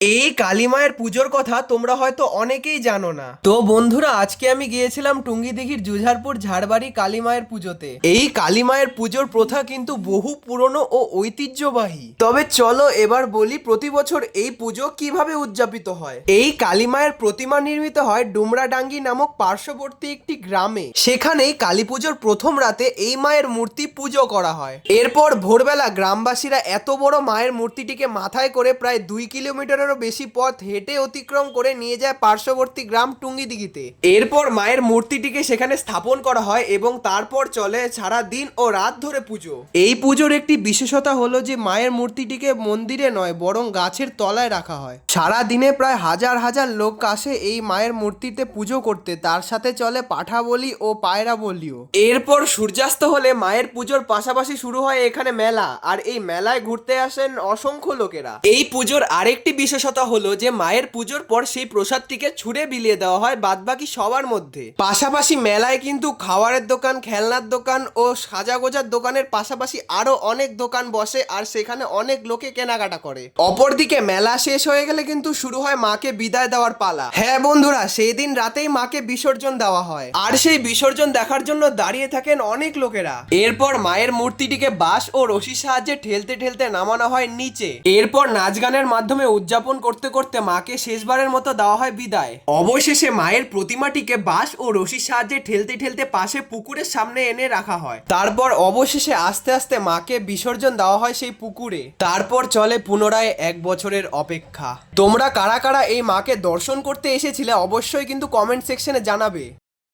এই কালী মায়ের পুজোর কথা তোমরা হয়তো অনেকেই জানো না। তো বন্ধুরা, আজকে আমি গিয়েছিলাম টুঙ্গিদিঘির জুঝারপুর ঝাড়বাড়ি কালী মায়ের পুজোতে। এই কালী মায়ের পুজোর প্রথা কিন্তু বহু পুরনো ও ঐতিহ্যবাহী। তবে চলো এবার বলি প্রতি বছর এই পুজো কিভাবে উদযাপিত হয়। এই কালী মায়ের প্রতিমা নির্মিত হয় ডুমরাডাঙ্গি নামক পার্শ্ববর্তী একটি গ্রামে। সেখানেই কালী পুজোর প্রথম রাতে এই মায়ের মূর্তি পুজো করা হয়। এরপর ভোরবেলা গ্রামবাসীরা এত বড় মায়ের মূর্তিটিকে মাথায় করে প্রায় 2 কিলোমিটারেরও বেশি পথ হেঁটে অতিক্রম করে নিয়ে যায় পার্শ্ববর্তী গ্রাম টুঙ্গিদিঘিতে। এরপর মায়ের মূর্তিটিকে সেখানে স্থাপন করা হয় এবং তারপর চলে সারা দিন ও রাত ধরে পুজো। এই পুজোর একটি বিশেষতা হলো যে মায়ের মূর্তিটিকে মন্দিরে নয় বরং গাছের তলায় রাখা হয়। সারা দিনে প্রায় হাজার হাজার লোক আসে এই মায়ের মূর্তিতে পুজো করতে। তার সাথে চলে পাঠা বলি ও পায়রা বলিও। এরপর সূর্যাস্ত হলে মায়ের পুজোর পাশাপাশি শুরু হয় এখানে মেলা, আর এই মেলায় ঘুরতে আসেন অসংখ্য লোকেরা। এই পুজোর আরেকটি বিশেষতা হলো যে মায়ের পুজোর পর সেই প্রসাদটিকে ছুঁড়ে বিলিয়ে দেওয়া হয় বাদবাকি সবার মধ্যে। পাশাপাশি মেলায় কিন্তু খাবারের দোকান, খেলনার দোকান ও সাজাগোজার দোকানের পাশাপাশি আরো অনেক দোকান বসে, আর সেখানে অনেক লোকে কেনাকাটা করে। অপরদিকে মেলা শেষ হয়ে গেলে কিন্তু শুরু হয় মাকে বিদায় দেওয়ার পালা। হ্যাঁ বন্ধুরা, সেই দিন রাতেই মাকে বিসর্জন দেওয়া হয়, আর সেই বিসর্জন দেখার জন্য দাঁড়িয়ে থাকেন অনেক লোকেরা। এরপর মায়ের মূর্তিটিকে বাঁশ ও রশির সাহায্যে ঠেলতে ঠেলতে নামানো হয় নিচে। এরপর নাচ গানের মাধ্যমে উদযাপন করতে করতে মাকে শেষবারের মতো দেওয়া হয় বিদায়। অবশেষে মায়ের প্রতিমাটিকে বাঁশ ও রশির সাহায্যে ঠেলতে ঠেলতে পাশে পুকুরের সামনে এনে রাখা হয়। তারপর অবশেষে আস্তে আস্তে মাকে বিসর্জন দেওয়া হয় সেই পুকুরে। তারপর চলে পুনরায় 1 বছরের অপেক্ষা। তোমরা কারা কারা এই মাকে দর্শন করতে এসেছিলে অবশ্যই কিন্তু কমেন্ট সেকশনে জানাবে।